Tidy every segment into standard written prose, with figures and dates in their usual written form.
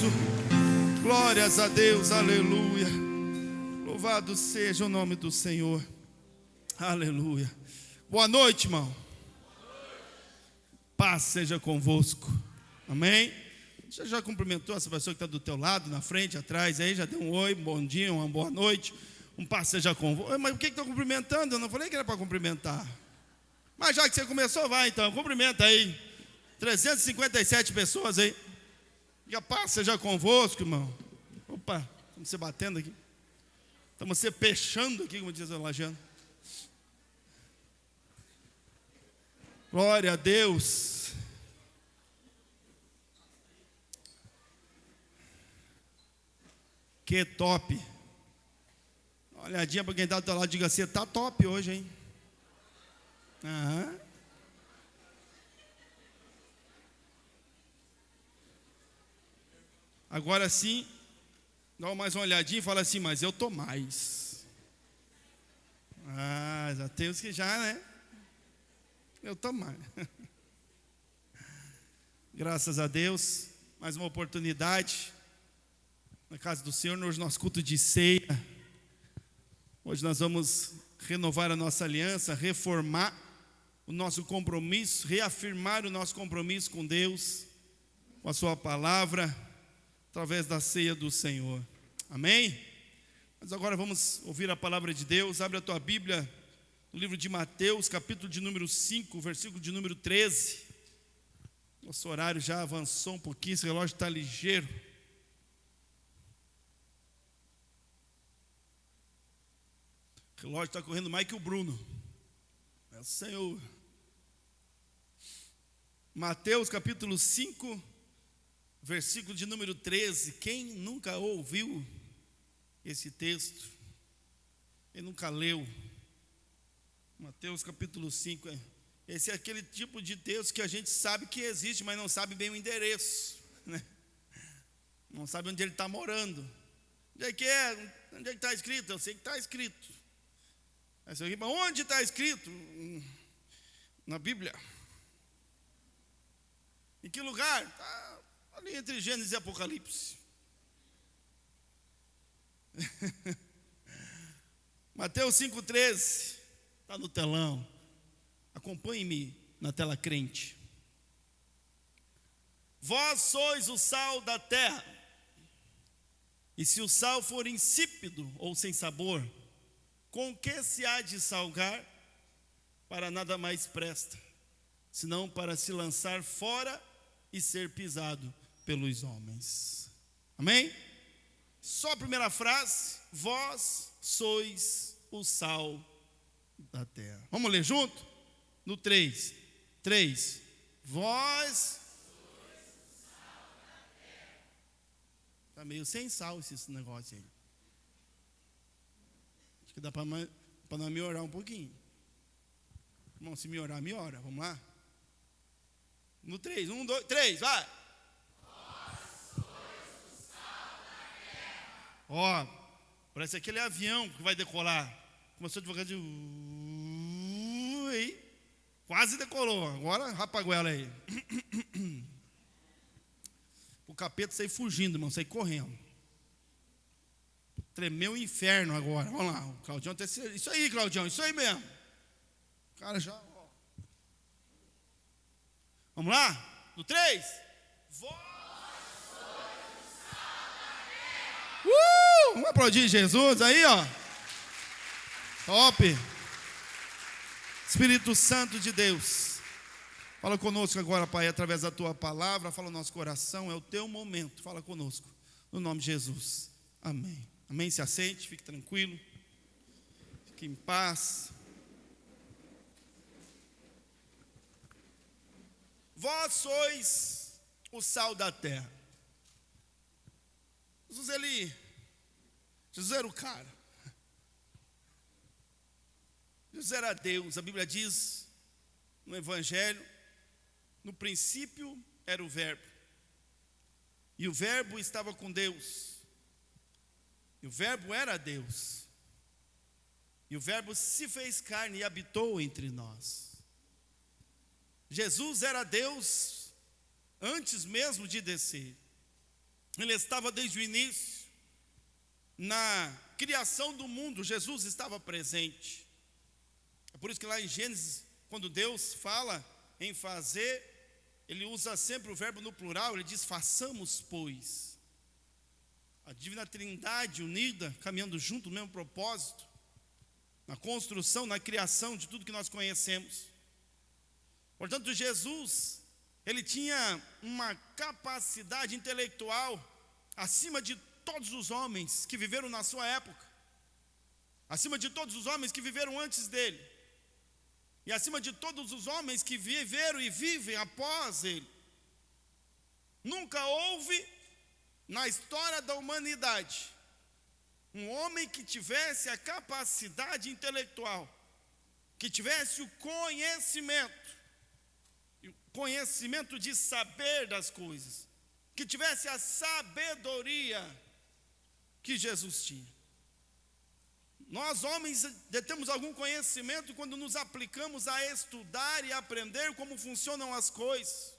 isso. Glórias a Deus, aleluia. Louvado seja o nome do Senhor. Aleluia. Boa noite, irmão. Paz seja convosco. Amém. Você já cumprimentou essa pessoa que está do teu lado, na frente, atrás, aí já deu um oi, um bom dia, uma boa noite. Um paz seja convosco. Mas por que está cumprimentando? Eu não falei que era para cumprimentar. Mas já que você começou, vai então, cumprimenta aí. 357 pessoas aí. Que a paz seja convosco, irmão. Opa, estamos se batendo aqui. Estamos se pechando aqui, como diz o Lajano. Glória a Deus. Que top. Uma olhadinha para quem está do teu lado, diga assim, está top hoje, hein? Aham. Agora sim, dá mais uma olhadinha e fala assim, mas eu tô mais. Já tem os que já, né? Eu tô mais. Graças a Deus, mais uma oportunidade na casa do Senhor, hoje nosso culto de ceia. Hoje nós vamos renovar a nossa aliança, reformar o nosso compromisso, reafirmar o nosso compromisso com Deus, com a sua palavra, através da ceia do Senhor. Amém? Mas agora vamos ouvir a palavra de Deus. Abre a tua Bíblia no livro de Mateus, capítulo de número 5, versículo de número 13. Nosso horário já avançou um pouquinho, esse relógio está ligeiro. O relógio está correndo mais que o Bruno. É o Senhor. Mateus capítulo 5, versículo de número 13. Quem nunca ouviu esse texto? Quem nunca leu? Mateus capítulo 5. Esse é aquele tipo de texto que a gente sabe que existe, mas não sabe bem o endereço, né? Não sabe onde ele está morando. Onde é que é? Onde é que está escrito? Eu sei que está escrito. Onde está escrito? Na Bíblia. Em que lugar? Está ali entre Gênesis e Apocalipse. Mateus 5,13. Está no telão. Acompanhe-me na tela crente. Vós sois o sal da terra. E se o sal for insípido ou sem sabor, com que se há de salgar? Para nada mais presta, senão para se lançar fora e ser pisado pelos homens. Amém? Só a primeira frase. Vós sois o sal da terra. Vamos ler junto? No 3. 3. Vós sois o sal da terra. Está meio sem sal esse negócio aí. Acho que dá para nós melhorar um pouquinho. Irmão, se melhorar, melhora. Vamos lá? No 3. 1, 2, 3, vai. Vós sois o sal da terra. Ó, parece aquele avião que vai decolar. Começou devagarzinho. Quase decolou. Agora, rapaguela aí. O capeta sair fugindo, irmão. Sair correndo. Tremeu o inferno agora. Vamos lá. O Claudião tem isso aí, Claudião. Isso aí mesmo. O cara já. Ó. Vamos lá? No 3. Vós sois o sal da terra. Vamos aplaudir Jesus aí, ó. Top. Espírito Santo de Deus, fala conosco agora, Pai, através da Tua palavra. Fala no nosso coração, é o Teu momento. Fala conosco, no nome de Jesus, amém. Amém, se assente, fique tranquilo, fique em paz. Vós sois o sal da terra. Jesus era o cara. Jesus era Deus. A Bíblia diz no Evangelho, no princípio era o Verbo, e o Verbo estava com Deus, e o Verbo era Deus, e o Verbo se fez carne e habitou entre nós. Jesus era Deus antes mesmo de descer. Ele estava desde o início. Na criação do mundo, Jesus estava presente. É por isso que lá em Gênesis, quando Deus fala em fazer, Ele usa sempre o verbo no plural. Ele diz: façamos, pois. A divina trindade unida, caminhando junto no mesmo propósito, na construção, na criação de tudo que nós conhecemos. Portanto, Jesus, ele tinha uma capacidade intelectual acima de todos os homens que viveram na sua época, acima de todos os homens que viveram antes dele, e acima de todos os homens que viveram e vivem após ele. Nunca houve na história da humanidade um homem que tivesse a capacidade intelectual, que tivesse o conhecimento de saber das coisas, que tivesse a sabedoria que Jesus tinha. Nós, homens, detemos algum conhecimento quando nos aplicamos a estudar e aprender como funcionam as coisas.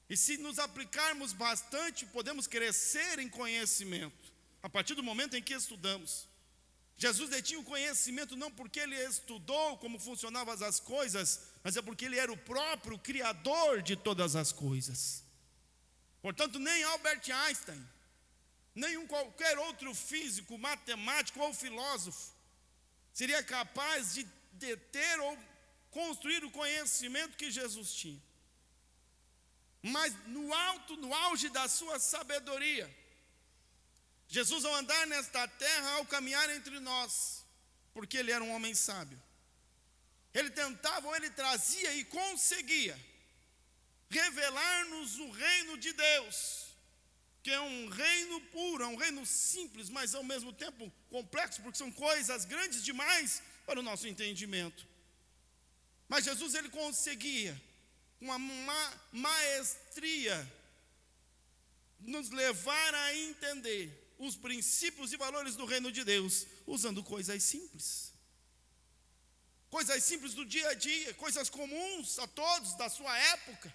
E se nos aplicarmos bastante, podemos crescer em conhecimento, a partir do momento em que estudamos. Jesus detinha o conhecimento não porque ele estudou como funcionavam as coisas, mas é porque ele era o próprio Criador de todas as coisas. Portanto, nem Albert Einstein, nem qualquer outro físico, matemático ou filósofo seria capaz de deter ou construir o conhecimento que Jesus tinha. Mas no auge da sua sabedoria, Jesus, ao andar nesta terra, ao caminhar entre nós, porque ele era um homem sábio, ele tentava ou ele trazia e conseguia revelar-nos o reino de Deus, que é um reino puro, é um reino simples, mas ao mesmo tempo complexo, porque são coisas grandes demais para o nosso entendimento. Mas Jesus, ele conseguia, com uma maestria, nos levar a entender os princípios e valores do reino de Deus, usando coisas simples do dia a dia, coisas comuns a todos da sua época.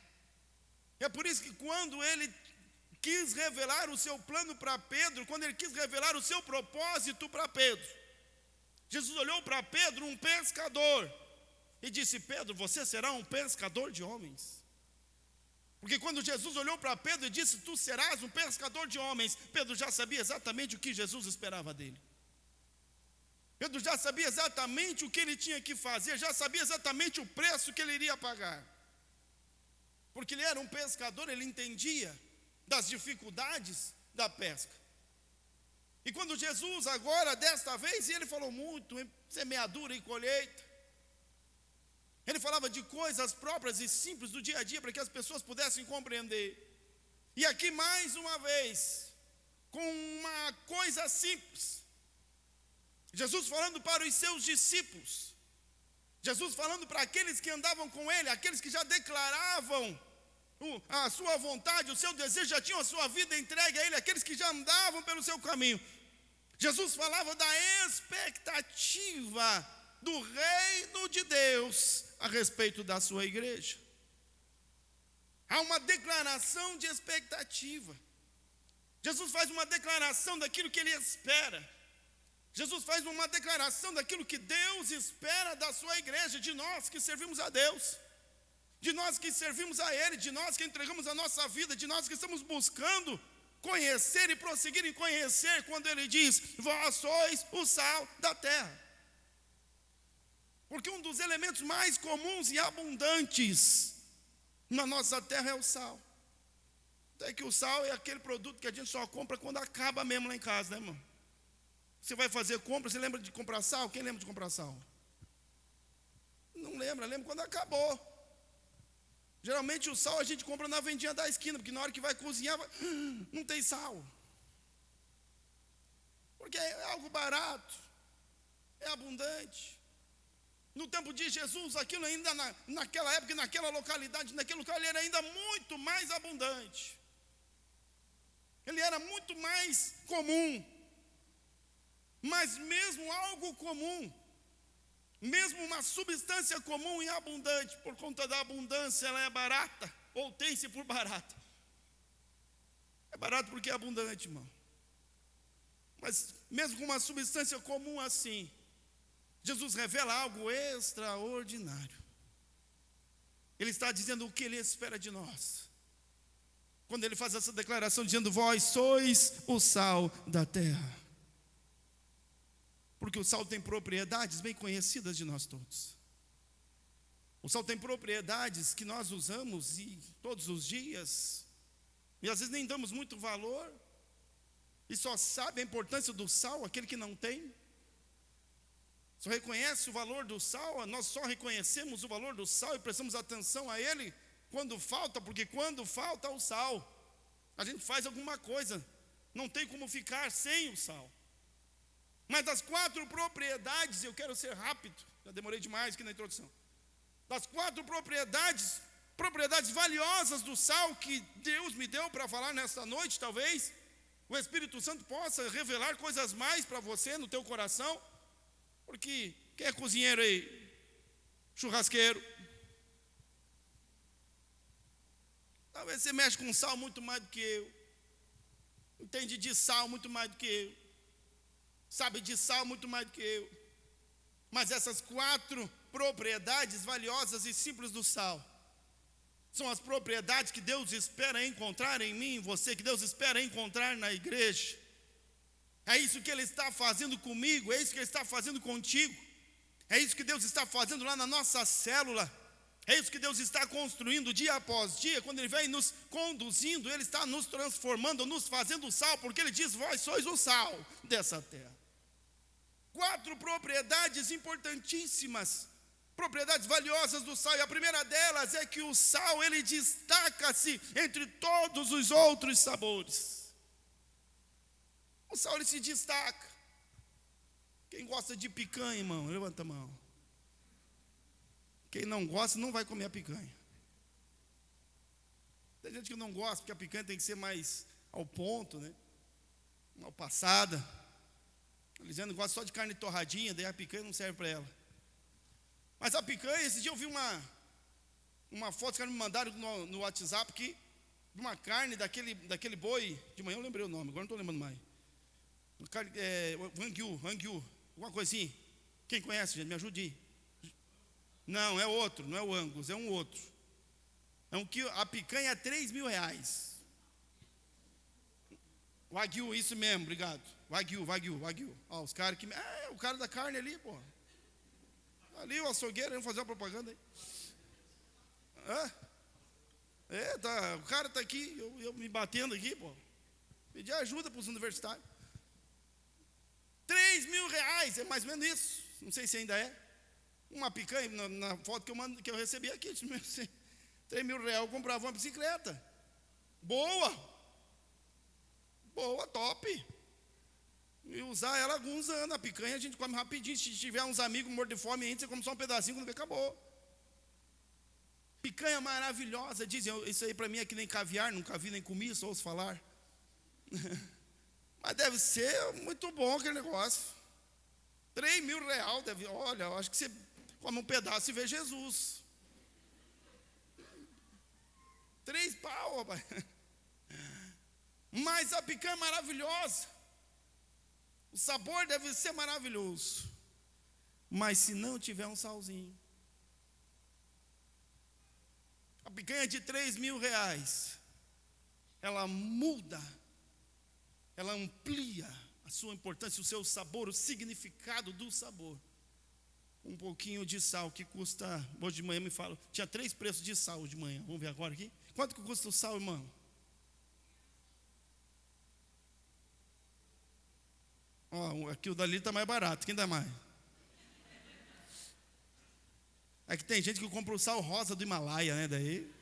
É por isso que quando ele quis revelar o seu plano para Pedro, quando ele quis revelar o seu propósito para Pedro, Jesus olhou para Pedro, um pescador, e disse: Pedro, você será um pescador de homens. Porque quando Jesus olhou para Pedro e disse: tu serás um pescador de homens, Pedro já sabia exatamente o que Jesus esperava dele. Pedro já sabia exatamente o que ele tinha que fazer, já sabia exatamente o preço que ele iria pagar. Porque ele era um pescador, ele entendia das dificuldades da pesca. E quando Jesus agora, desta vez, e ele falou muito em semeadura e colheita, ele falava de coisas próprias e simples do dia a dia para que as pessoas pudessem compreender. E aqui mais uma vez, com uma coisa simples, Jesus falando para os seus discípulos, Jesus falando para aqueles que andavam com ele, aqueles que já declaravam a sua vontade, o seu desejo, já tinham a sua vida entregue a ele, aqueles que já andavam pelo seu caminho. Jesus falava da expectativa do reino de Deus a respeito da sua igreja. Há uma declaração de expectativa. Jesus faz uma declaração daquilo que ele espera. Jesus faz uma declaração daquilo que Deus espera da sua igreja, de nós que servimos a Deus, de nós que servimos a Ele, de nós que entregamos a nossa vida, de nós que estamos buscando conhecer e prosseguir em conhecer, quando Ele diz: vós sois o sal da terra. Porque um dos elementos mais comuns e abundantes na nossa terra é o sal. Até que o sal é aquele produto que a gente só compra quando acaba mesmo lá em casa, né, irmão? Você vai fazer compra, você lembra de comprar sal? Quem lembra de comprar sal? Não lembra quando acabou. Geralmente o sal a gente compra na vendinha da esquina, porque na hora que vai cozinhar, não tem sal. Porque é algo barato, é abundante. No tempo de Jesus, aquilo ainda naquela época, naquela localidade, naquele lugar, ele era ainda muito mais abundante. Ele era muito mais comum. Mas mesmo algo comum, mesmo uma substância comum e abundante, por conta da abundância, ela é barata, ou tem-se por barata. É barato porque é abundante, irmão. Mas mesmo com uma substância comum assim, Jesus revela algo extraordinário. Ele está dizendo o que Ele espera de nós. Quando Ele faz essa declaração dizendo: vós sois o sal da terra. Porque o sal tem propriedades bem conhecidas de nós todos. O sal tem propriedades que nós usamos todos os dias, e às vezes nem damos muito valor, e só sabe a importância do sal aquele que não tem. Só reconhece o valor do sal, nós só reconhecemos o valor do sal e prestamos atenção a ele quando falta, porque quando falta o sal, a gente faz alguma coisa, não tem como ficar sem o sal. Mas das 4 propriedades, eu quero ser rápido, já demorei demais aqui na introdução. Das 4 propriedades valiosas do sal que Deus me deu para falar nesta noite, talvez o Espírito Santo possa revelar coisas mais para você no teu coração. Porque quem é cozinheiro aí? Churrasqueiro. Talvez você mexe com sal muito mais do que eu. Entende de sal muito mais do que eu. Sabe de sal muito mais do que eu. Mas essas 4 propriedades valiosas e simples do sal são as propriedades que Deus espera encontrar em mim, em você, que Deus espera encontrar na igreja. É isso que Ele está fazendo comigo, é isso que Ele está fazendo contigo, é isso que Deus está fazendo lá na nossa célula, é isso que Deus está construindo dia após dia. Quando Ele vem nos conduzindo, Ele está nos transformando, nos fazendo sal, porque Ele diz: vós sois o sal dessa terra. 4 propriedades importantíssimas, propriedades valiosas do sal, e a primeira delas é que o sal, ele destaca-se entre todos os outros sabores. O sal, ele se destaca. Quem gosta de picanha, irmão, levanta a mão. Quem não gosta, não vai comer a picanha. Tem gente que não gosta, porque a picanha tem que ser mais ao ponto, né? Mal passada. Eles dizendo que gosta só de carne torradinha, daí a picanha não serve para ela. Mas a picanha, esse dia eu vi uma foto que os caras me mandaram no WhatsApp, que uma carne daquele boi, de manhã eu lembrei o nome, agora não estou lembrando mais. Wagyu, alguma coisa assim. Quem conhece, gente, me ajude. Não, é outro, não é o Angus, é um outro. A picanha é R$3.000. Wagyu, isso mesmo, obrigado. Wagyu. Ó, os caras que... o cara da carne ali, pô. Ali o açougueiro, vamos fazer uma propaganda aí. O cara está aqui, eu me batendo aqui, pô. Pedir ajuda para os universitários. R$3.000, é mais ou menos isso. Não sei se ainda é. Uma picanha, na foto que eu recebi aqui, R$3.000, eu comprava uma bicicleta. Boa, top. E usar ela alguns anos. A picanha a gente come rapidinho. Se tiver uns amigos mortos de fome, ainda você come só um pedacinho, quando vê, acabou. Picanha maravilhosa. Dizem, isso aí para mim é que nem caviar, nunca vi nem comi, só ouço falar. Mas deve ser muito bom aquele negócio. R$3.000, olha, eu acho que você come um pedaço e vê Jesus. 3 pau, rapaz. Mas a picanha é maravilhosa. O sabor deve ser maravilhoso. Mas se não tiver um salzinho, a picanha de R$3.000, ela muda, ela amplia a sua importância, o seu sabor, o significado do sabor. Um pouquinho de sal que custa, hoje de manhã me falam, tinha 3 preços de sal de manhã, vamos ver agora aqui. Quanto que custa o sal, irmão? Aqui o dali está mais barato, quem dá mais? É que tem gente que compra o sal rosa do Himalaia, né? Daí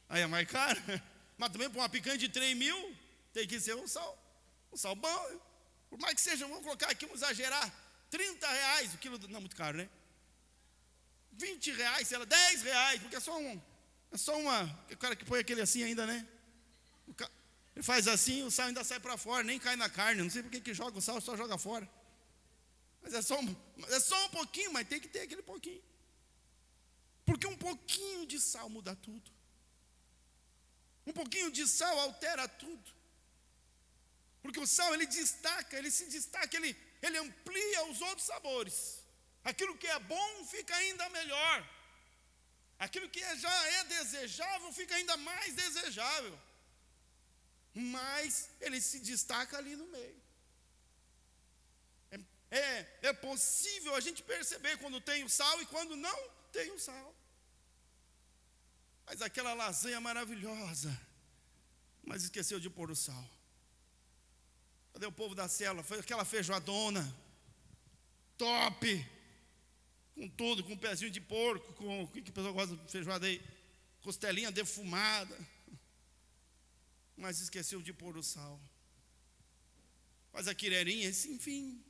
aí é mais caro. Mas também para uma picanha de R$3.000 tem que ser um sal bom. Por mais que seja, vamos colocar aqui, vamos exagerar, R$30 o quilo, não, muito caro, né? R$20, sei lá, R$10, porque é só uma, o cara que põe aquele assim ainda, né? Ele faz assim, o sal ainda sai para fora, nem cai na carne. Não sei por que joga o sal, só joga fora. Mas é só um pouquinho, mas tem que ter aquele pouquinho. Porque um pouquinho de sal muda tudo. Um pouquinho de sal altera tudo. Porque o sal, ele destaca, ele se destaca, ele amplia os outros sabores. Aquilo que é bom fica ainda melhor. Aquilo que já é desejável fica ainda mais desejável. Mas ele se destaca ali no meio. É possível a gente perceber quando tem o sal e quando não tem o sal. Mas aquela lasanha maravilhosa, mas esqueceu de pôr o sal. Cadê o povo da célula? Foi aquela feijoadona top, com tudo, com um pezinho de porco, com o que o pessoal gosta de feijoada aí? Costelinha defumada. Mas esqueceu de pôr o sal. Faz a quireirinha, enfim,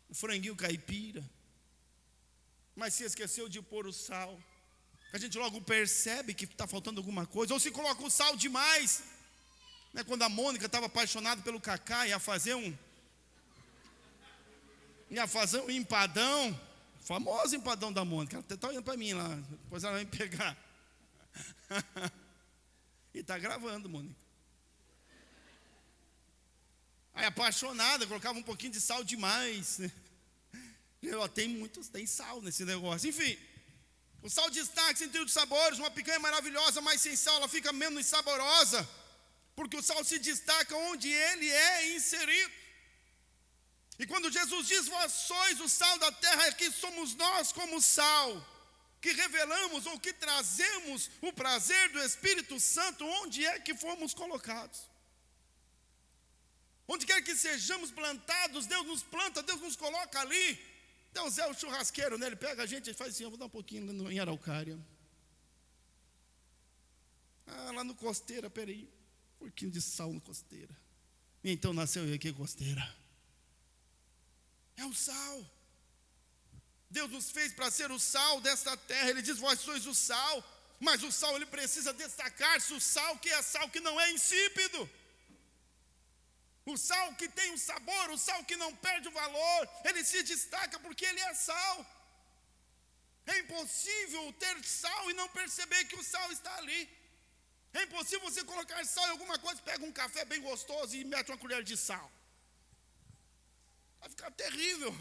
o franguinho caipira. Mas se esqueceu de pôr o sal. A gente logo percebe que está faltando alguma coisa. Ou se coloca o sal demais. Né? Quando a Mônica estava apaixonada pelo Cacá, ia fazer um empadão. Famoso empadão da Mônica. Ela está olhando para mim lá. Depois ela vai me pegar. E está gravando, Mônica. Aí apaixonada, colocava um pouquinho de sal demais, né? Tem sal nesse negócio. Enfim, o sal destaca sentido de sabores. Uma picanha maravilhosa, mas sem sal ela fica menos saborosa, porque o sal se destaca onde ele é inserido. E quando Jesus diz: vós sois o sal da terra, é que somos nós como sal, que revelamos ou que trazemos o prazer do Espírito Santo onde é que fomos colocados. Onde quer que sejamos plantados, Deus nos planta, Deus nos coloca ali. Deus é o churrasqueiro, né? Ele pega a gente e faz assim: eu vou dar um pouquinho em Araucária. Lá no Costeira, peraí, um pouquinho de sal no Costeira. E então nasceu eu aqui, Costeira. É o sal. Deus nos fez para ser o sal desta terra. Ele diz: vós sois o sal. Mas o sal, ele precisa destacar-se. O sal que é sal, que não é insípido. O sal que tem o sabor, o sal que não perde o valor, ele se destaca porque ele é sal. É impossível ter sal e não perceber que o sal está ali. É impossível você colocar sal em alguma coisa, pega um café bem gostoso e mete uma colher de sal. Vai ficar terrível.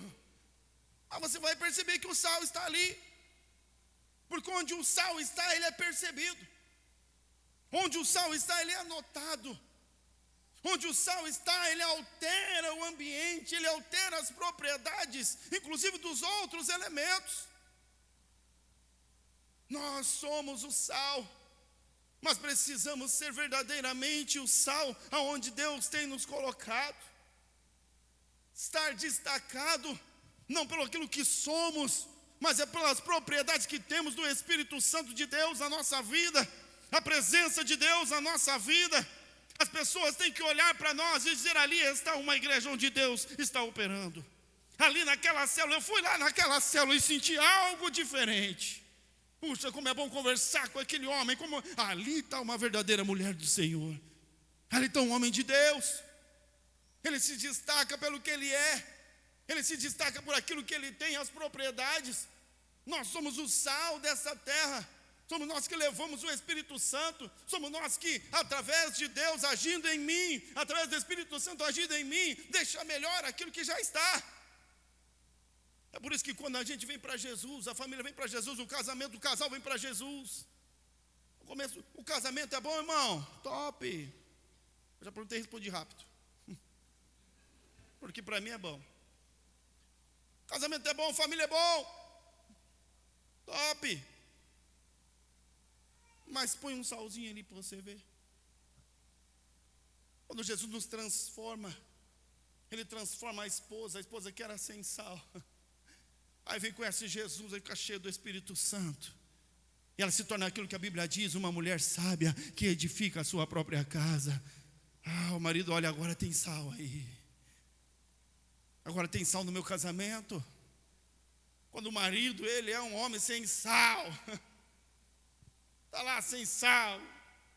Mas você vai perceber que o sal está ali. Porque onde o sal está, ele é percebido. Onde o sal está, ele é notado. Onde o sal está, ele altera o ambiente, ele altera as propriedades, inclusive dos outros elementos. Nós somos o sal, mas precisamos ser verdadeiramente o sal aonde Deus tem nos colocado. Estar destacado, não pelo aquilo que somos, mas é pelas propriedades que temos do Espírito Santo de Deus na nossa vida, a presença de Deus na nossa vida. As pessoas têm que olhar para nós e dizer: ali está uma igreja onde Deus está operando. Ali naquela célula, eu fui lá naquela célula e senti algo diferente. Puxa, como é bom conversar com aquele homem. Ali está uma verdadeira mulher do Senhor. Ali está um homem de Deus. Ele se destaca pelo que ele é. Ele se destaca por aquilo que ele tem, as propriedades. Nós somos o sal dessa terra. Somos nós que levamos o Espírito Santo. Somos nós que, através de Deus agindo em mim, através do Espírito Santo agindo em mim, deixa melhor aquilo que já está. É por isso que quando a gente vem para Jesus, a família vem para Jesus, o casal vem para Jesus. No começo, o casamento é bom, irmão? Top. Eu já perguntei e respondi rápido. Porque para mim é bom. Casamento é bom, família é bom. Top. Mas põe um salzinho ali para você ver. Quando Jesus nos transforma, ele transforma a esposa que era sem sal. Aí vem, conhece Jesus, aí fica cheio do Espírito Santo. E ela se torna aquilo que a Bíblia diz: uma mulher sábia que edifica a sua própria casa. O marido, olha, agora tem sal aí. Agora tem sal no meu casamento. Quando o marido, ele é um homem sem sal. Está lá sem sal.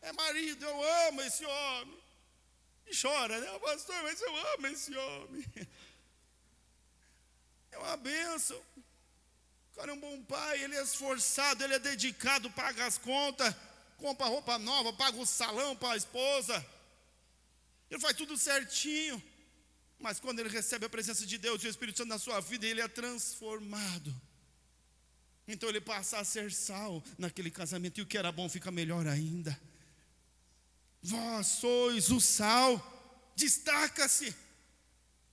É marido, eu amo esse homem. E chora, né? Pastor, mas eu amo esse homem. É uma bênção. O cara é um bom pai, ele é esforçado, ele é dedicado, paga as contas. compra roupa nova, paga o salão para a esposa. Ele faz tudo certinho. Mas quando ele recebe a presença de Deus e o Espírito Santo na sua vida, ele é transformado. Então ele passa a ser sal naquele casamento, e o que era bom fica melhor ainda. Vós sois o sal, destaca-se.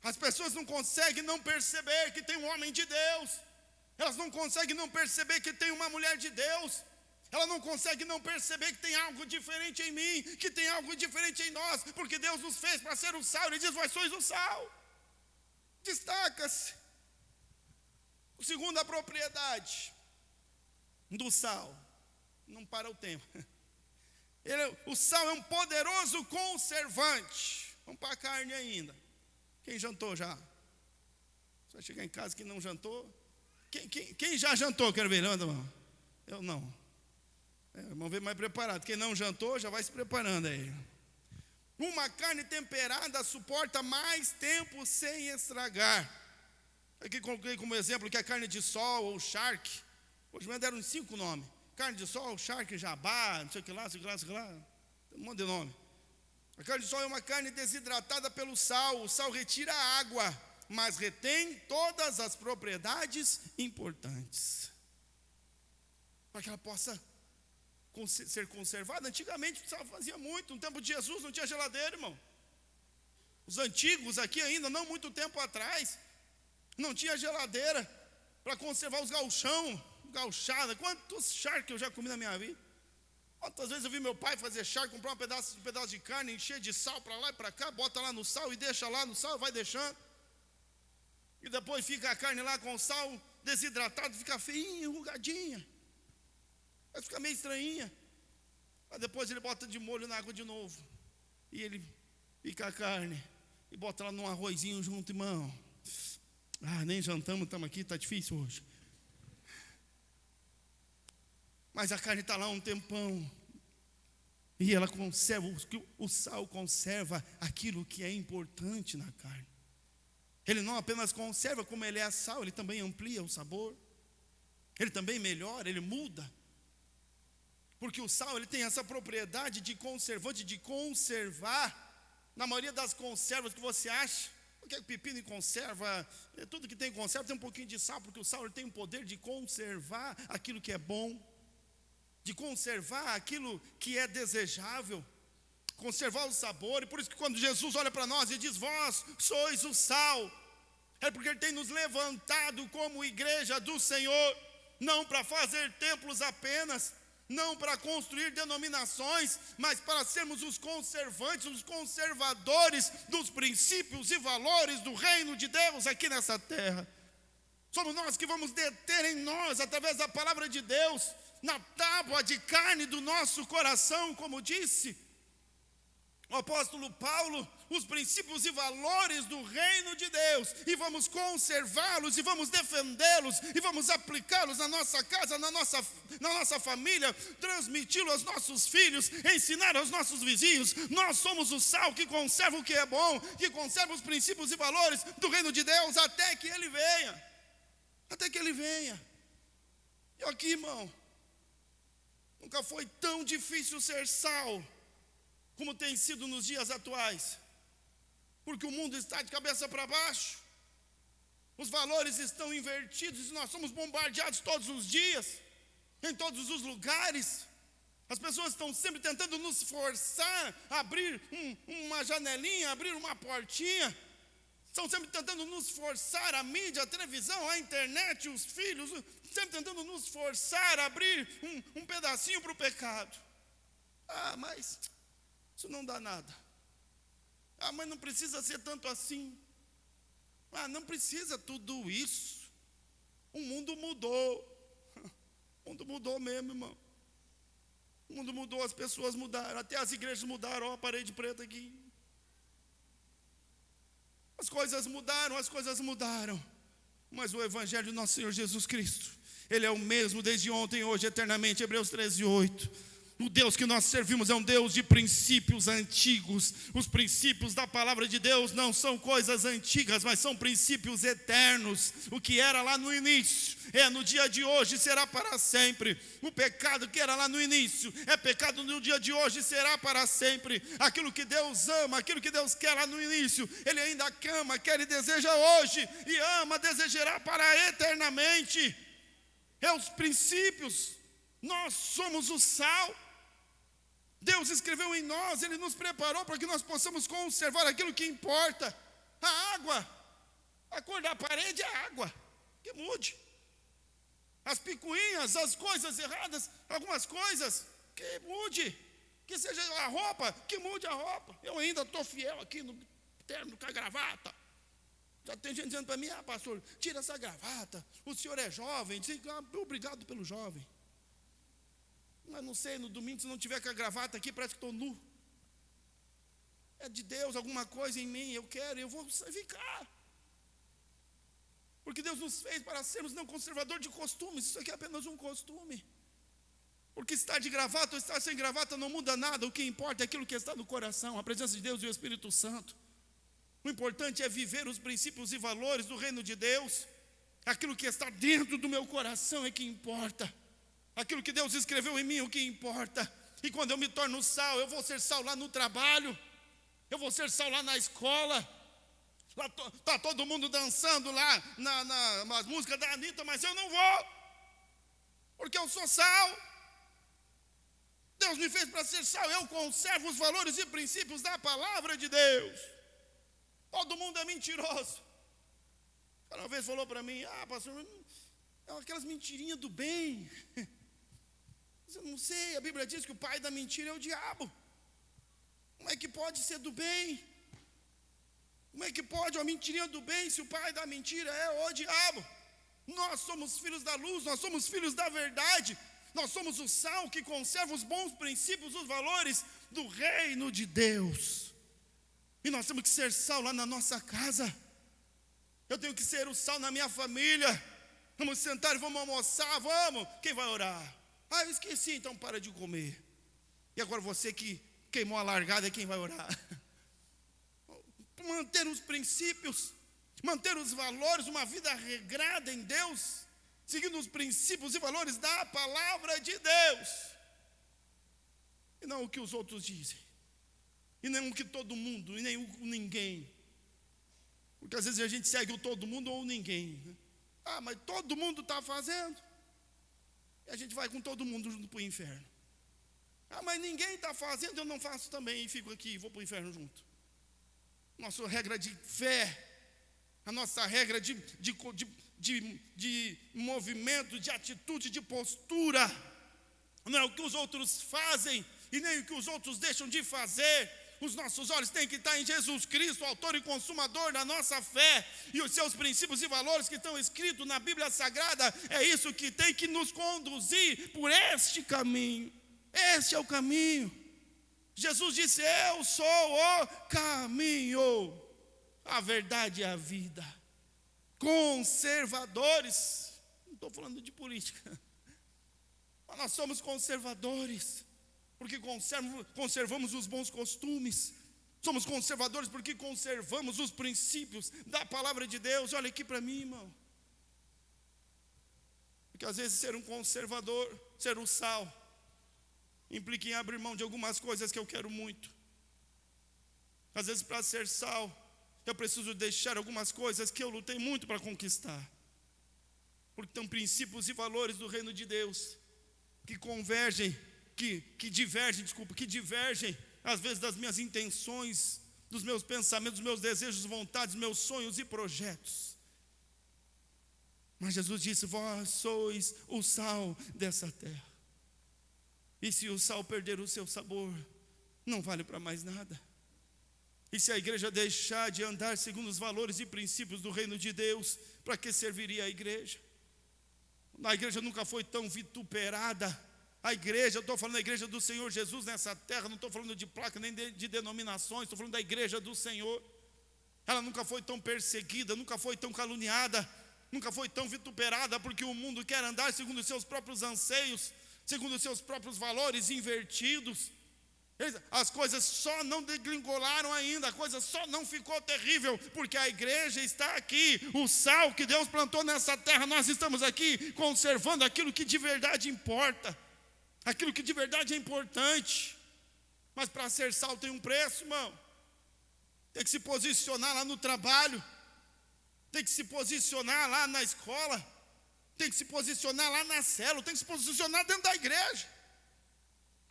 As pessoas não conseguem não perceber que tem um homem de Deus. Elas não conseguem não perceber que tem uma mulher de Deus. Ela não consegue não perceber que tem algo diferente em mim, que tem algo diferente em nós, porque Deus nos fez para ser o sal. Ele diz: vós sois o sal. Destaca-se. Segunda propriedade do sal, não para o tempo. O sal é um poderoso conservante. Vamos para a carne ainda. Quem jantou já? Você vai chegar em casa que não jantou? Quem já jantou? Quero ver, levanta a mão. Eu não. Vamos ver mais preparado. Quem não jantou, já vai se preparando aí. Uma carne temperada suporta mais tempo sem estragar. Aqui coloquei como exemplo que a carne de sol ou charque. Hoje me deram 5 nomes. Carne de sol, charque, jabá, não sei o que lá, não sei o que lá, não sei o que lá. Tem um monte de nome. A carne de sol é uma carne desidratada pelo sal. O sal retira a água, mas retém todas as propriedades importantes, para que ela possa ser conservada. Antigamente o sal fazia muito. No tempo de Jesus não tinha geladeira, irmão. Os antigos aqui ainda, não muito tempo atrás, não tinha geladeira para conservar os gauchada. Quantos charques eu já comi na minha vida? Quantas vezes eu vi meu pai fazer charque, comprar um pedaço de carne, encher de sal para lá e para cá, bota lá no sal e deixa lá no sal, vai deixando. E depois fica a carne lá com o sal desidratado, fica feinha, enrugadinha. Vai ficar meio estranhinha. Mas depois ele bota de molho na água de novo. E ele pica a carne e bota lá num arrozinho junto, irmão. Nem jantamos, estamos aqui, está difícil hoje. Mas a carne está lá um tempão. E ela conserva, o sal conserva aquilo que é importante na carne. Ele não apenas conserva, como ele é sal, ele também amplia o sabor. Ele também melhora, ele muda. Porque o sal, ele tem essa propriedade de conservante, de conservar. Na maioria das conservas que você acha, porque pepino em conserva, tudo que tem conserva tem um pouquinho de sal, porque o sal ele tem o poder de conservar aquilo que é bom, de conservar aquilo que é desejável, conservar o sabor. E por isso que quando Jesus olha para nós e diz: vós sois o sal, é porque Ele tem nos levantado como igreja do Senhor, não para fazer templos apenas, não para construir denominações, mas para sermos os conservantes, os conservadores dos princípios e valores do reino de Deus aqui nessa terra. Somos nós que vamos deter em nós, através da palavra de Deus, na tábua de carne do nosso coração, como disse o apóstolo Paulo, os princípios e valores do reino de Deus, e vamos conservá-los, e vamos defendê-los, e vamos aplicá-los na nossa casa, na nossa família, transmiti-los aos nossos filhos, ensinar aos nossos vizinhos. Nós somos o sal que conserva o que é bom, que conserva os princípios e valores do reino de Deus, até que Ele venha. Até que Ele venha. E aqui, irmão, nunca foi tão difícil ser sal como tem sido nos dias atuais, porque o mundo está de cabeça para baixo, os valores estão invertidos, e nós somos bombardeados todos os dias, em todos os lugares. As pessoas estão sempre tentando nos forçar a abrir uma janelinha, abrir uma portinha, estão sempre tentando nos forçar, a mídia, a televisão, a internet, os filhos, sempre tentando nos forçar a abrir um pedacinho para o pecado. Mas isso não dá nada. Mas não precisa ser tanto assim. Não precisa tudo isso. O mundo mudou. O mundo mudou mesmo, irmão. O mundo mudou, as pessoas mudaram, até as igrejas mudaram. Olha a parede preta aqui. As coisas mudaram. Mas o evangelho do nosso Senhor Jesus Cristo, Ele é o mesmo desde ontem, hoje, eternamente. Hebreus 13:8. O Deus que nós servimos é um Deus de princípios antigos. Os princípios da palavra de Deus não são coisas antigas, mas são princípios eternos. O que era lá no início é no dia de hoje, será para sempre. O pecado que era lá no início é pecado no dia de hoje, será para sempre. Aquilo que Deus ama, aquilo que Deus quer lá no início, Ele ainda ama, quer e deseja hoje, e ama, desejará para eternamente. É os princípios. Nós somos o sal. Deus escreveu em nós, Ele nos preparou para que nós possamos conservar aquilo que importa. A água, a cor da parede é água, que mude. As picuinhas, as coisas erradas, algumas coisas, que mude. Que seja a roupa, que mude a roupa. Eu ainda estou fiel aqui no terno com a gravata. Já tem gente dizendo para mim, pastor, tira essa gravata, o senhor é jovem. Obrigado pelo jovem. Mas não sei, no domingo, se não tiver com a gravata aqui, parece que estou nu. É de Deus alguma coisa em mim, eu quero, eu vou ficar. Porque Deus nos fez para sermos não conservador de costumes, isso aqui é apenas um costume. Porque estar de gravata ou estar sem gravata não muda nada, o que importa é aquilo que está no coração, a presença de Deus e o Espírito Santo. O importante é viver os princípios e valores do reino de Deus. Aquilo que está dentro do meu coração é que importa. Aquilo que Deus escreveu em mim, o que importa. E quando eu me torno sal, eu vou ser sal lá no trabalho, eu vou ser sal lá na escola. Lá está todo mundo dançando lá nas músicas da Anitta, mas eu não vou, porque eu sou sal. Deus me fez para ser sal, eu conservo os valores e princípios da palavra de Deus. Todo mundo é mentiroso. Uma vez falou para mim, pastor, é aquelas mentirinhas do bem. Eu não sei, a Bíblia diz que o pai da mentira é o diabo. Como é que pode ser do bem? Como é que pode uma mentirinha do bem se o pai da mentira é o diabo? Nós somos filhos da luz, nós somos filhos da verdade. Nós somos o sal que conserva os bons princípios, os valores do reino de Deus. E nós temos que ser sal lá na nossa casa. Eu tenho que ser o sal na minha família. Vamos sentar e vamos almoçar, vamos. Quem vai orar? Eu esqueci, então para de comer. E agora você que queimou a largada é quem vai orar. Manter os princípios, manter os valores, uma vida regrada em Deus, seguindo os princípios e valores da palavra de Deus. E não o que os outros dizem. E nem o que todo mundo, e nem o ninguém. Porque às vezes a gente segue o todo mundo ou ninguém. Mas todo mundo está fazendo. E a gente vai com todo mundo junto para o inferno. Mas ninguém está fazendo, eu não faço também. E fico aqui, vou para o inferno junto. Nossa regra de fé, a nossa regra de movimento, de atitude, de postura, não é o que os outros fazem e nem o que os outros deixam de fazer. Os nossos olhos têm que estar em Jesus Cristo, autor e consumador da nossa fé, e os seus princípios e valores que estão escritos na Bíblia Sagrada. É isso que tem que nos conduzir por este caminho. Este é o caminho. Jesus disse, eu sou o caminho, a verdade e a vida. Conservadores, não estou falando de política, mas nós somos conservadores, porque conservamos os bons costumes. Somos conservadores porque conservamos os princípios da palavra de Deus. Olha aqui para mim, irmão. Porque às vezes ser um conservador, ser o sal, implica em abrir mão de algumas coisas que eu quero muito. Às vezes para ser sal, eu preciso deixar algumas coisas que eu lutei muito para conquistar. Porque tem princípios e valores do reino de Deus que convergem, que divergem, às vezes das minhas intenções, dos meus pensamentos, dos meus desejos, vontades, meus sonhos e projetos. Mas Jesus disse, vós sois o sal dessa terra. E se o sal perder o seu sabor, não vale para mais nada. E se a igreja deixar de andar segundo os valores e princípios do reino de Deus, para que serviria a igreja? A igreja nunca foi tão vituperada. A igreja, eu estou falando da igreja do Senhor Jesus nessa terra, não estou falando de placa nem de denominações, estou falando da igreja do Senhor. Ela nunca foi tão perseguida, nunca foi tão caluniada, nunca foi tão vituperada, porque o mundo quer andar segundo os seus próprios anseios. segundo os seus próprios valores invertidos. As coisas só não degringolaram ainda, a coisa só não ficou terrível, porque a igreja está aqui, o sal que Deus plantou nessa terra, nós estamos aqui conservando aquilo que de verdade importa, aquilo que de verdade é importante. Mas para ser sal tem um preço, irmão. Tem que se posicionar lá no trabalho, tem que se posicionar lá na escola, tem que se posicionar lá na célula, tem que se posicionar dentro da igreja.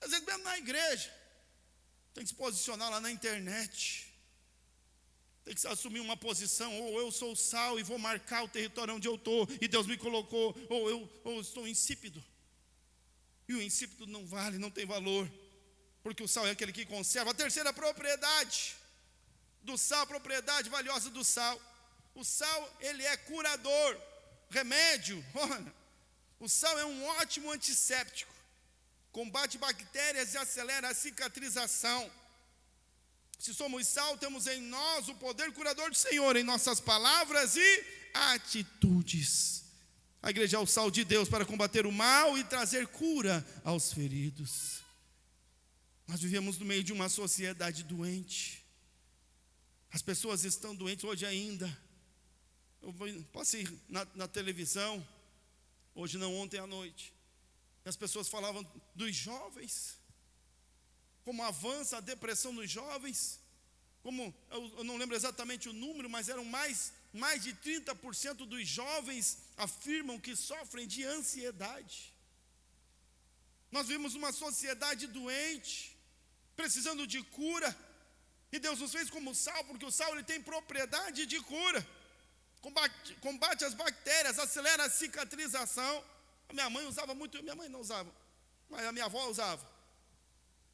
Às vezes mesmo na igreja, tem que se posicionar lá na internet, tem que assumir uma posição, ou eu sou sal e vou marcar o território onde eu estou, e Deus me colocou, ou eu estou insípido. E o insípido não vale, não tem valor, porque o sal é aquele que conserva. A terceira propriedade do sal, a propriedade valiosa do sal. O sal, ele é curador, remédio. Olha, o sal é um ótimo antisséptico, combate bactérias e acelera a cicatrização. Se somos sal, temos em nós o poder curador do Senhor, em nossas palavras e atitudes. A igreja é o sal de Deus para combater o mal e trazer cura aos feridos. Nós vivemos no meio de uma sociedade doente. As pessoas estão doentes hoje ainda. Eu passei na televisão, hoje não, ontem à noite. As pessoas falavam dos jovens, como avança a depressão nos jovens, como, eu não lembro exatamente o número, mas eram mais de 30% dos jovens afirmam que sofrem de ansiedade. Nós vivemos uma sociedade doente, precisando de cura, e Deus nos fez como sal, porque o sal ele tem propriedade de cura, combate as bactérias, acelera a cicatrização. A minha mãe usava muito, minha mãe não usava, mas a minha avó usava.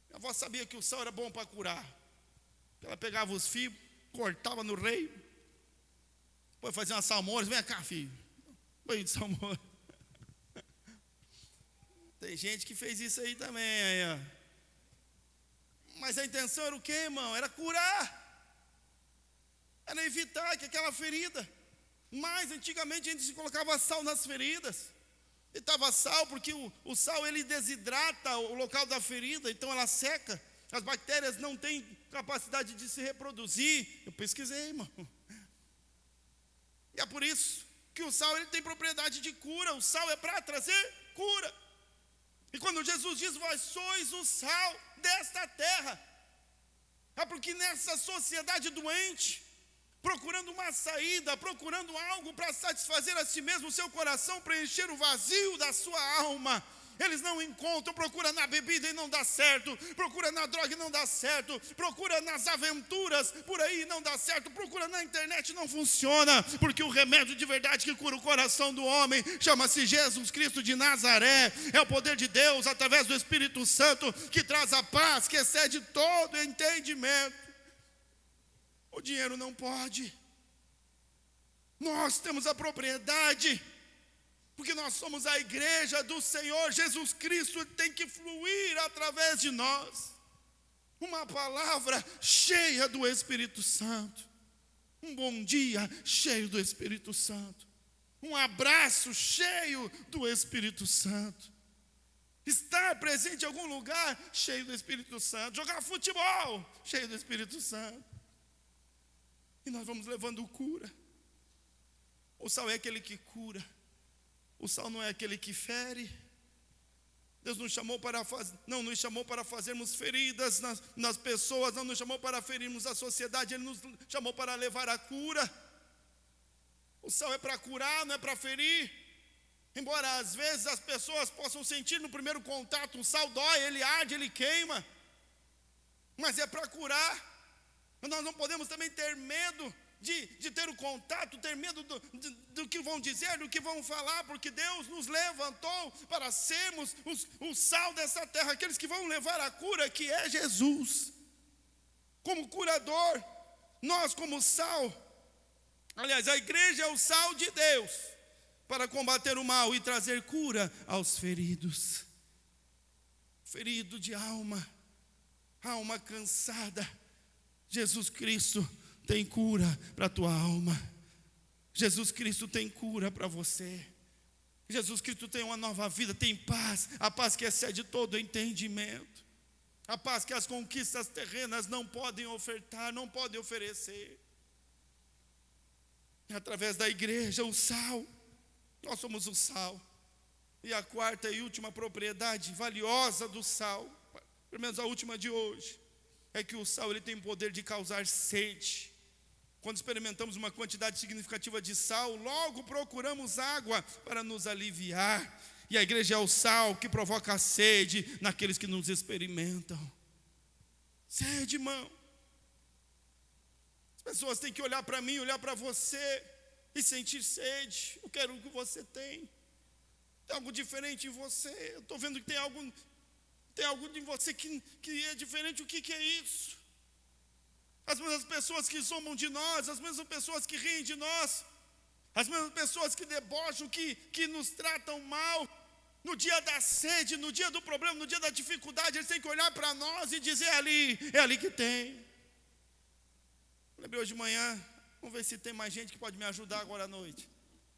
Minha avó sabia que o sal era bom para curar. Ela pegava os fios, cortava no reio, depois fazia uma salmoura. Vem cá, filho, banho de salmoura. Tem gente que fez isso aí também aí, ó. Mas a intenção era o quê, irmão? Era curar, era evitar que aquela ferida. Mas antigamente a gente se colocava sal nas feridas. E estava sal, porque o sal ele desidrata o local da ferida, então ela seca. As bactérias não têm capacidade de se reproduzir. Eu pesquisei, irmão. E é por isso que o sal ele tem propriedade de cura. O sal é para trazer cura. E quando Jesus diz, vós sois o sal desta terra, é porque nessa sociedade doente, procurando uma saída, procurando algo para satisfazer a si mesmo o seu coração, preencher o vazio da sua alma, eles não encontram. Procura na bebida e não dá certo, procura na droga e não dá certo, procura nas aventuras por aí e não dá certo, procura na internet e não funciona, porque o remédio de verdade que cura o coração do homem chama-se Jesus Cristo de Nazaré. É o poder de Deus através do Espírito Santo que traz a paz que excede todo entendimento. O dinheiro não pode. Nós temos a propriedade, porque nós somos a igreja do Senhor Jesus Cristo. Tem que fluir através de nós uma palavra cheia do Espírito Santo, um bom dia cheio do Espírito Santo, um abraço cheio do Espírito Santo, estar presente em algum lugar cheio do Espírito Santo, jogar futebol cheio do Espírito Santo. E nós vamos levando cura. O sal é aquele que cura. O sal não é aquele que fere. Deus não nos chamou para fazermos feridas nas pessoas, não nos chamou para ferirmos a sociedade, Ele nos chamou para levar a cura. O sal é para curar, não é para ferir. Embora às vezes as pessoas possam sentir no primeiro contato, o sal dói, ele arde, ele queima, mas é para curar. Nós não podemos também ter medo de ter o contato, ter medo do que vão dizer, do que vão falar, porque Deus nos levantou para sermos o sal dessa terra, aqueles que vão levar a cura, que é Jesus. Como curador, nós como sal, aliás, a igreja é o sal de Deus, para combater o mal e trazer cura aos feridos. Ferido de alma cansada, Jesus Cristo tem cura para a tua alma. Jesus Cristo tem cura para você. Jesus Cristo tem uma nova vida, tem paz, a paz que excede todo entendimento, a paz que as conquistas terrenas não podem ofertar, não podem oferecer. Através da igreja, o sal, nós somos o sal. E a quarta e última propriedade valiosa do sal, pelo menos a última de hoje, é que o sal ele tem o poder de causar sede. Quando experimentamos uma quantidade significativa de sal, logo procuramos água para nos aliviar. E a igreja é o sal que provoca a sede naqueles que nos experimentam. Sede, irmão. As pessoas têm que olhar para mim, olhar para você e sentir sede. Eu quero o que você tem. Tem algo diferente em você. Eu estou vendo que tem algo em você que é diferente. O que é isso? As mesmas pessoas que zombam de nós, as mesmas pessoas que riem de nós, as mesmas pessoas que debocham, que nos tratam mal, no dia da sede, no dia do problema, no dia da dificuldade, eles têm que olhar para nós e dizer: é ali que tem. Lembrei hoje de manhã, vamos ver se tem mais gente que pode me ajudar agora à noite.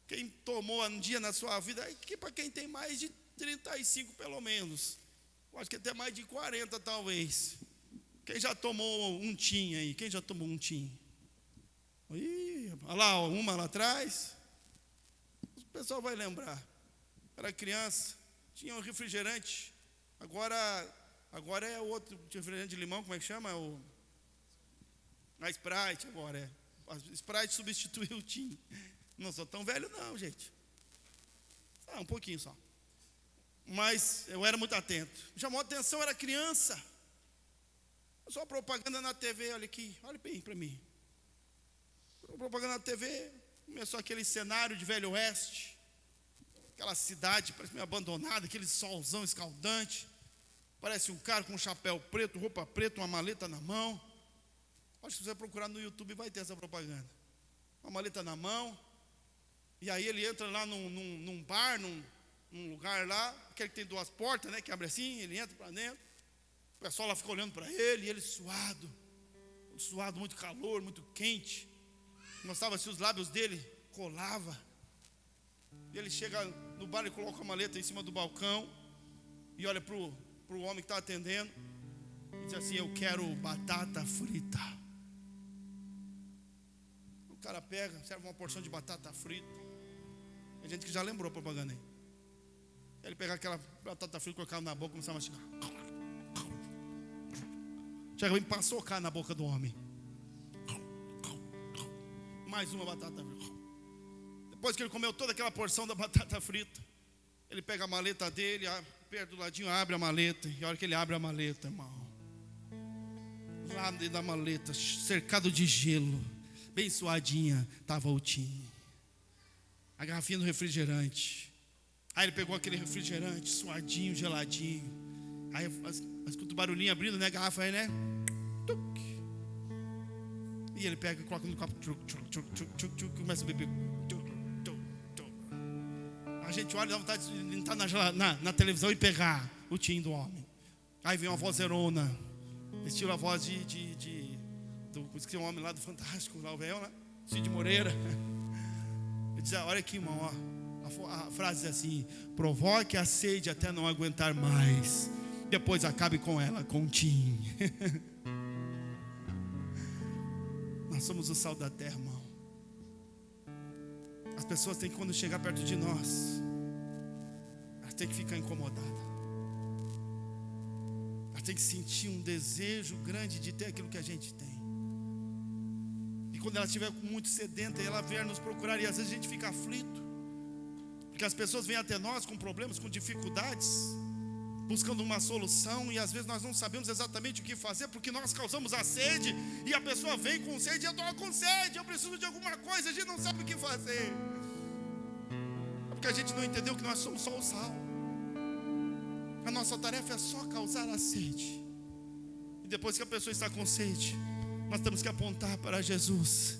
Quem tomou um dia na sua vida, que para quem tem mais de 35 pelo menos, eu acho que até mais de 40 talvez. Quem já tomou um tim aí? Quem já tomou um tim? Olha lá, uma lá atrás. O pessoal vai lembrar. Era criança, tinha um refrigerante. Agora é outro refrigerante de limão, como é que chama? A Sprite agora é. A Sprite substituiu o tim. Não sou tão velho não, gente. Um pouquinho só. Mas eu era muito atento. Me chamou a atenção, era criança. Só propaganda na TV, olha aqui, olha bem para mim. Propaganda na TV, começou aquele cenário de Velho Oeste, aquela cidade parece meio abandonada, aquele solzão escaldante. Parece um cara com um chapéu preto, roupa preta, uma maleta na mão. Acho que se você procurar no YouTube vai ter essa propaganda. Uma maleta na mão. E aí ele entra lá num bar, num lugar lá, aquele que tem duas portas, né, que abre assim, ele entra para dentro. O pessoal lá fica olhando para ele, e ele suado, muito calor, muito quente. Mostrava se os lábios dele colava. E ele chega no bar e coloca a maleta em cima do balcão e olha para o homem que está atendendo e diz assim: eu quero batata frita. O cara pega, serve uma porção de batata frita. Tem gente que já lembrou a propaganda aí. Ele pega aquela batata frita, colocava na boca e começava a mastigar. Chega bem para socar na boca do homem. Mais uma batata frita. Depois que ele comeu toda aquela porção da batata frita, ele pega a maleta dele, perto do ladinho, abre a maleta. E a hora que ele abre a maleta, irmão, lá dentro da maleta, cercado de gelo, bem suadinha, estava o tim, a garrafinha do refrigerante. Aí ele pegou aquele refrigerante suadinho, geladinho. Aí escuta o barulhinho abrindo, né, a garrafa aí, né? Tuc. E ele pega e coloca no copo, começa a beber. A gente olha e dá vontade de entrar na televisão e pegar o tim do homem. Aí vem uma vozerona, estilo a voz do homem lá do Fantástico, lá o velho, né? Cid Moreira. Ele diz: olha aqui, irmão, ó. A frase é assim: provoque a sede até não aguentar mais, depois acabe com ela, com o tim. Nós somos o sal da terra, irmão. As pessoas têm que, quando chegar perto de nós, elas têm que ficar incomodadas. Elas têm que sentir um desejo grande de ter aquilo que a gente tem. E quando ela estiver muito sedenta e ela vier nos procurar, e às vezes a gente fica aflito, porque as pessoas vêm até nós com problemas, com dificuldades, buscando uma solução, e às vezes nós não sabemos exatamente o que fazer, porque nós causamos a sede, e a pessoa vem com sede: eu estou com sede, eu preciso de alguma coisa, a gente não sabe o que fazer. É porque a gente não entendeu que nós somos só o sal. A nossa tarefa é só causar a sede. E depois que a pessoa está com sede, nós temos que apontar para Jesus,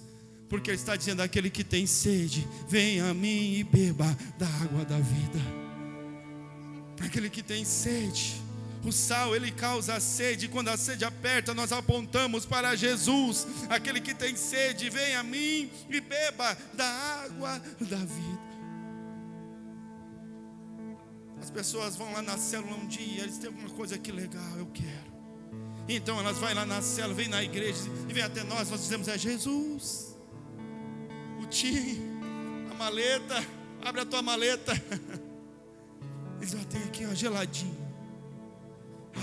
porque Ele está dizendo: aquele que tem sede, venha a mim e beba da água da vida. Para aquele que tem sede, o sal ele causa a sede. Quando a sede aperta, nós apontamos para Jesus. Aquele que tem sede, venha a mim e beba da água da vida. As pessoas vão lá na célula um dia, eles têm alguma coisa que legal, eu quero. Então elas vão lá na célula, vêm na igreja e vêm até nós dizemos: é Jesus. O Tim, a maleta, abre a tua maleta. Eles já têm aqui, ó, geladinho,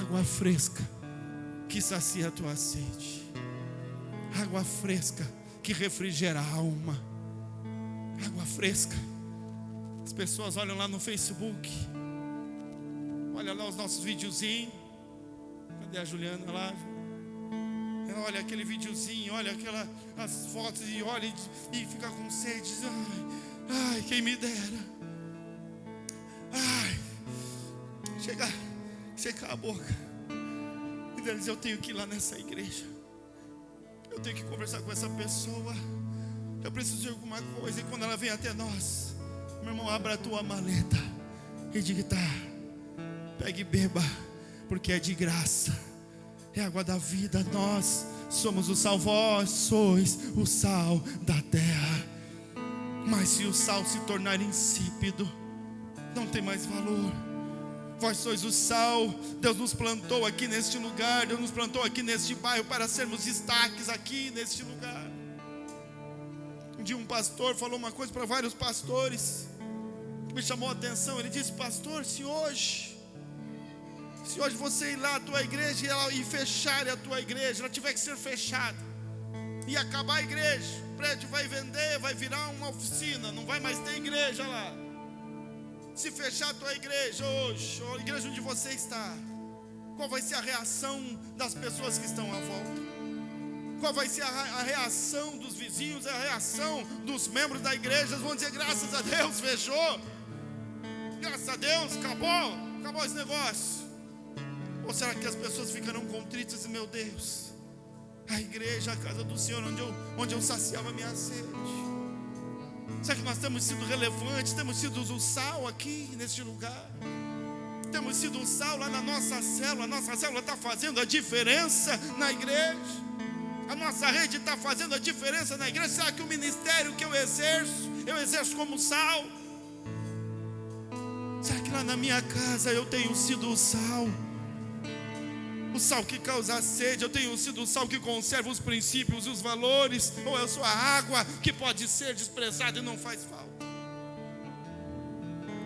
água fresca que sacia a tua sede, água fresca que refrigera a alma, água fresca. As pessoas olham lá no Facebook, olha lá os nossos videozinhos. Cadê a Juliana lá? Ela olha aquele videozinho, olha as fotos e olha e fica com sede. Diz: ai, quem me dera. Ai, chega a boca e diz: eu tenho que ir lá nessa igreja, eu tenho que conversar com essa pessoa, eu preciso de alguma coisa. E quando ela vem até nós, meu irmão, abra a tua maleta e diga: tá, pegue e beba, porque é de graça, é água da vida. Nós somos o sal, vós sois o sal da terra. Mas se o sal se tornar insípido, não tem mais valor. Vós sois o sal. Deus nos plantou aqui neste lugar, Deus nos plantou aqui neste bairro para sermos destaques aqui neste lugar. Um dia um pastor falou uma coisa para vários pastores que me chamou a atenção. Ele disse: pastor, se hoje você ir lá à tua igreja e fechar a tua igreja, ela tiver que ser fechada e acabar a igreja, o prédio vai vender, vai virar uma oficina, não vai mais ter igreja lá. Se fechar a tua igreja hoje, ou a igreja onde você está, qual vai ser a reação das pessoas que estão à volta? Qual vai ser a reação dos vizinhos, a reação dos membros da igreja? Eles vão dizer: graças a Deus fechou, graças a Deus acabou esse negócio. Ou será que as pessoas ficarão contritas e: meu Deus, a igreja, a casa do Senhor, onde eu saciava a minha sede? Será que nós temos sido relevantes? Temos sido o sal aqui neste lugar? Temos sido o sal lá na nossa célula? A nossa célula está fazendo a diferença na igreja? A nossa rede está fazendo a diferença na igreja? Será que o ministério que eu exerço como sal? Será que lá na minha casa eu tenho sido o sal? O sal que causa sede, eu tenho sido o sal que conserva os princípios e os valores? Ou eu sou a água que pode ser desprezada e não faz falta?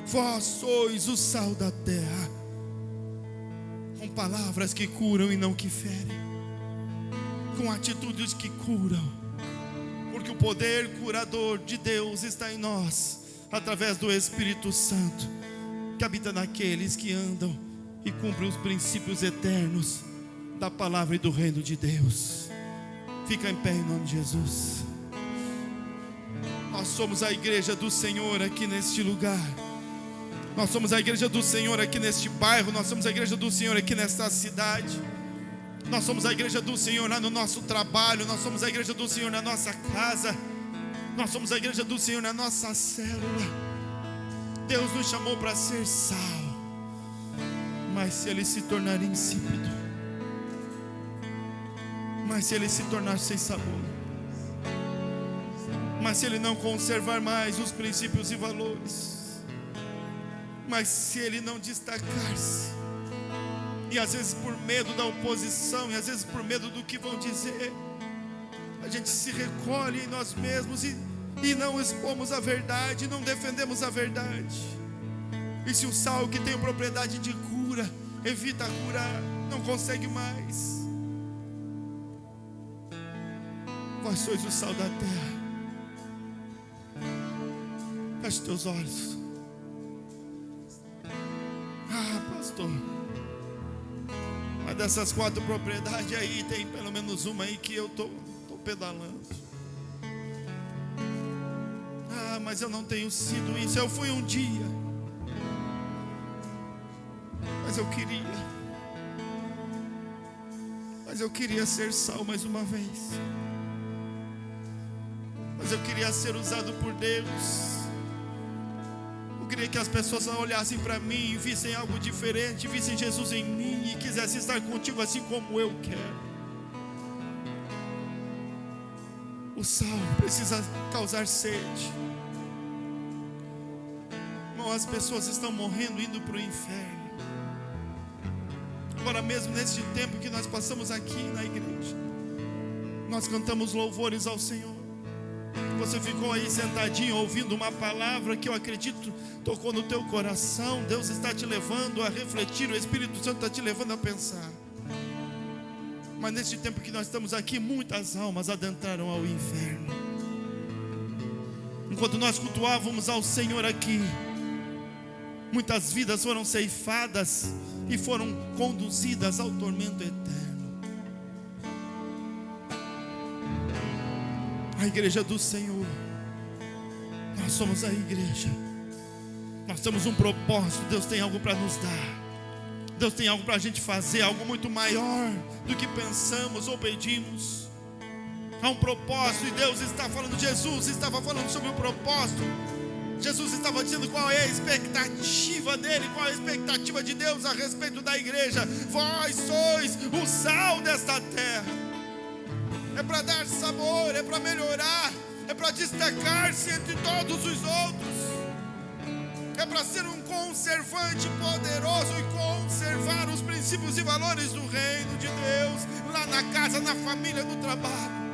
Vós sois o sal da terra, com palavras que curam e não que ferem, com atitudes que curam, porque o poder curador de Deus está em nós, através do Espírito Santo, que habita naqueles que andam e cumpre os princípios eternos da palavra e do reino de Deus. Fica em pé em nome de Jesus. Nós somos a igreja do Senhor aqui neste lugar. Nós somos a igreja do Senhor aqui neste bairro. Nós somos a igreja do Senhor aqui nesta cidade. Nós somos a igreja do Senhor lá no nosso trabalho. Nós somos a igreja do Senhor na nossa casa. Nós somos a igreja do Senhor na nossa célula. Deus nos chamou para ser sal. Mas se ele se tornar insípido, mas se ele se tornar sem sabor, mas se ele não conservar mais os princípios e valores, mas se ele não destacar-se, e às vezes por medo da oposição, e às vezes por medo do que vão dizer, a gente se recolhe em nós mesmos e não expomos a verdade, não defendemos a verdade. E se o sal que tem propriedade de cura, evita curar, não consegue mais. Vós sois o sal da terra. Feche teus olhos. Pastor, mas dessas 4 propriedades aí, tem pelo menos uma aí que eu estou pedalando. Mas eu não tenho sido isso. Eu fui um dia, mas eu queria ser sal mais uma vez. Mas eu queria ser usado por Deus. Eu queria que as pessoas olhassem para mim e vissem algo diferente, vissem Jesus em mim e quisessem estar contigo assim como eu quero. O sal precisa causar sede. irmão, as pessoas estão morrendo, indo para o inferno. Agora mesmo, neste tempo que nós passamos aqui na igreja, nós cantamos louvores ao Senhor. Você ficou aí sentadinho ouvindo uma palavra que eu acredito tocou no teu coração. Deus está te levando a refletir, o Espírito Santo está te levando a pensar. Mas neste tempo que nós estamos aqui, muitas almas adentraram ao inferno. Enquanto nós cultuávamos ao Senhor aqui, muitas vidas foram ceifadas e foram conduzidas ao tormento eterno. A igreja do Senhor, nós somos a igreja. Nós temos um propósito. Deus tem algo para nos dar. Deus tem algo para a gente fazer, algo muito maior do que pensamos ou pedimos. Há um propósito, e Deus está falando. Jesus estava falando sobre o propósito. Jesus estava dizendo qual é a expectativa dele, qual é a expectativa de Deus a respeito da igreja. Vós sois o sal desta terra. É para dar sabor, é para melhorar, é para destacar-se entre todos os outros. É para ser um conservante poderoso e conservar os princípios e valores do reino de Deus, lá na casa, na família, no trabalho.